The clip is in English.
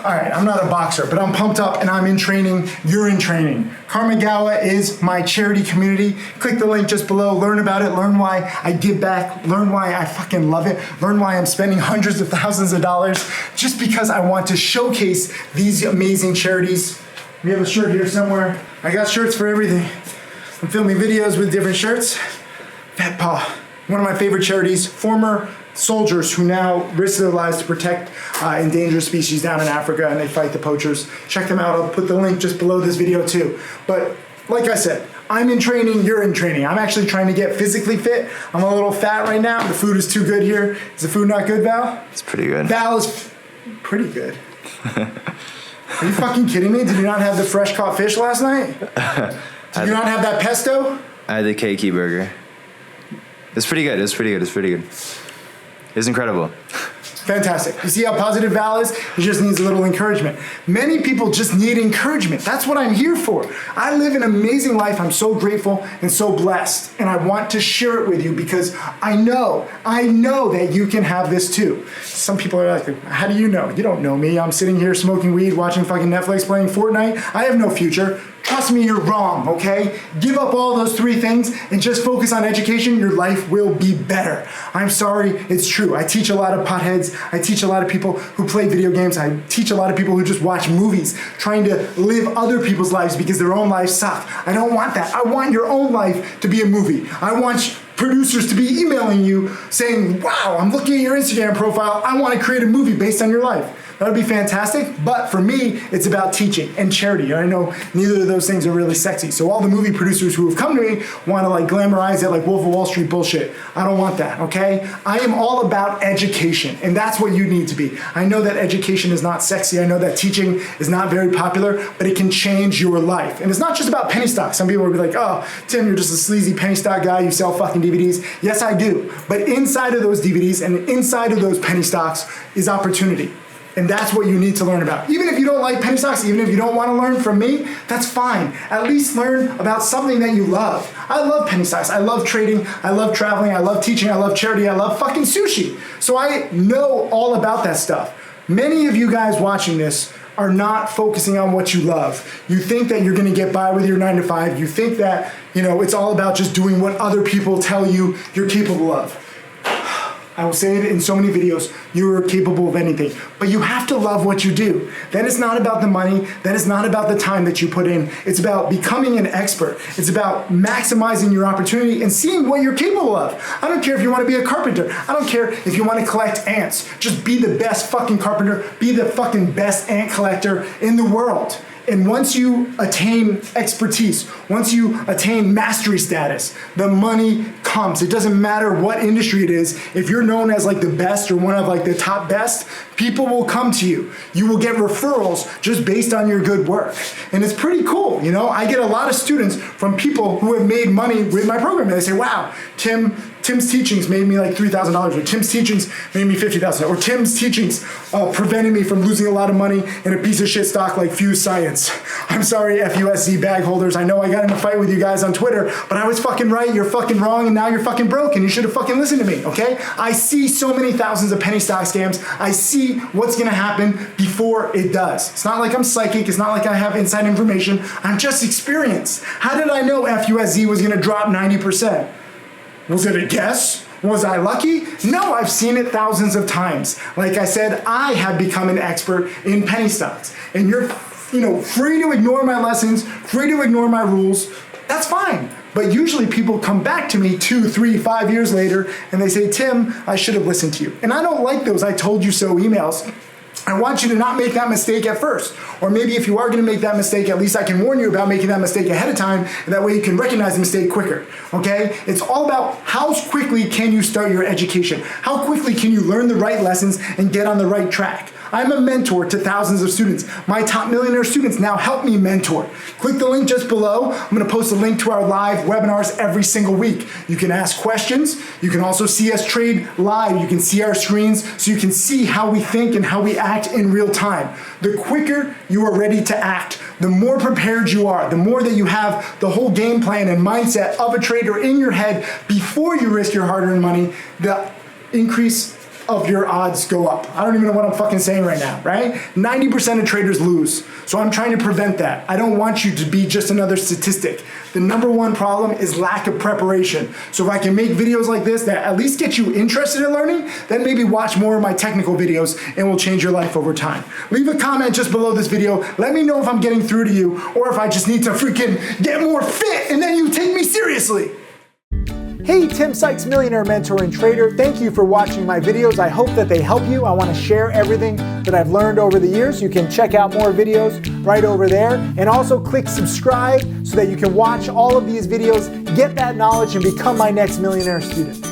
All right, I'm not a boxer, but I'm pumped up and I'm in training. You're in training. Karmagawa is my charity community. Click the link just below, learn about it, learn why I give back, learn why I fucking love it, learn why I'm spending hundreds of thousands of dollars just because I want to showcase these amazing charities. We have a shirt here somewhere. I got shirts for everything. I'm filming videos with different shirts. Fat Paw, one of my favorite charities, former soldiers who now risk their lives to protect endangered species down in Africa, and they fight the poachers. Check them out. I'll put the link just below this video too. But like I said, I'm in training, you're in training. I'm actually trying to get physically fit. I'm a little fat right now. The food is too good here. Is the food not good, Val? It's pretty good. Val is pretty good. Are you fucking kidding me? Did you not have the fresh caught fish last night? Did you not have that pesto? I had the keiki burger. It's pretty good. It's pretty good. It's pretty good. It's incredible. Fantastic. You see how positive Val is? He just needs a little encouragement. Many people just need encouragement. That's what I'm here for. I live an amazing life. I'm so grateful and so blessed. And I want to share it with you because I know that you can have this too. Some people are like, how do you know? You don't know me. I'm sitting here smoking weed, watching fucking Netflix, playing Fortnite. I have no future. Trust me, you're wrong, okay? Give up all those three things and just focus on education. Your life will be better. I'm sorry, it's true. I teach a lot of potheads. I teach a lot of people who play video games. I teach a lot of people who just watch movies, trying to live other people's lives because their own lives suck. I don't want that. I want your own life to be a movie. I want producers to be emailing you saying, wow, I'm looking at your Instagram profile. I want to create a movie based on your life. That would be fantastic, but for me, it's about teaching and charity. I know neither of those things are really sexy. So all the movie producers who have come to me want to like glamorize it like Wolf of Wall Street bullshit. I don't want that, okay? I am all about education, and that's what you need to be. I know that education is not sexy. I know that teaching is not very popular, but it can change your life. And it's not just about penny stocks. Some people will be like, oh, Tim, you're just a sleazy penny stock guy. You sell fucking DVDs. Yes, I do. But inside of those DVDs and inside of those penny stocks is opportunity. And that's what you need to learn about. Even if you don't like penny stocks, even if you don't want to learn from me, that's fine. At least learn about something that you love. I love penny stocks. I love trading. I love traveling. I love teaching. I love charity. I love fucking sushi. So I know all about that stuff. Many of you guys watching this are not focusing on what you love. You think that you're going to get by with your 9 to 5. You think that, it's all about just doing what other people tell you you're capable of. I will say it in so many videos, you are capable of anything, but you have to love what you do. Then it's not about the money, then it's not about the time that you put in, it's about becoming an expert. It's about maximizing your opportunity and seeing what you're capable of. I don't care if you want to be a carpenter, I don't care if you want to collect ants, just be the best fucking carpenter, be the fucking best ant collector in the world. And once you attain expertise, once you attain mastery status, the money comes. It doesn't matter what industry it is. If you're known as like the best or one of like the top best, people will come to you. You will get referrals just based on your good work. And it's pretty cool, I get a lot of students from people who have made money with my program. And they say, wow, Tim's teachings made me like $3,000, or Tim's teachings made me $50,000, or Tim's teachings prevented me from losing a lot of money in a piece of shit stock like Fuse Science. I'm sorry, FUSZ bag holders. I know I got in a fight with you guys on Twitter, but I was fucking right, you're fucking wrong, and now you're fucking broke, and you should have fucking listened to me, okay? I see so many thousands of penny stock scams. I see what's gonna happen before it does. It's not like I'm psychic. It's not like I have inside information. I'm just experienced. How did I know FUSZ was gonna drop 90%? Was it a guess? Was I lucky? No, I've seen it thousands of times. Like I said, I have become an expert in penny stocks. And you're, free to ignore my lessons, free to ignore my rules. That's fine. But usually people come back to me 2, 3, 5 years later and they say, Tim, I should have listened to you. And I don't like those I told you so emails. I want you to not make that mistake at first. Or maybe if you are going to make that mistake, at least I can warn you about making that mistake ahead of time, and that way you can recognize the mistake quicker, okay? It's all about how quickly can you start your education? How quickly can you learn the right lessons and get on the right track? I'm a mentor to thousands of students. My top millionaire students now help me mentor. Click the link just below. I'm gonna post a link to our live webinars every single week. You can ask questions. You can also see us trade live. You can see our screens so you can see how we think and how we act in real time. The quicker you are ready to act, the more prepared you are, the more that you have the whole game plan and mindset of a trader in your head before you risk your hard-earned money, the increase of your odds go up. I don't even know what I'm fucking saying right now, right? 90% of traders lose. So I'm trying to prevent that. I don't want you to be just another statistic. The number one problem is lack of preparation. So if I can make videos like this that at least get you interested in learning, then maybe watch more of my technical videos and will change your life over time. Leave a comment just below this video. Let me know if I'm getting through to you or if I just need to freaking get more fit and then you take me seriously. Hey, Tim Sykes, millionaire mentor and trader. Thank you for watching my videos. I hope that they help you. I want to share everything that I've learned over the years. You can check out more videos right over there. And also click subscribe so that you can watch all of these videos, get that knowledge, and become my next millionaire student.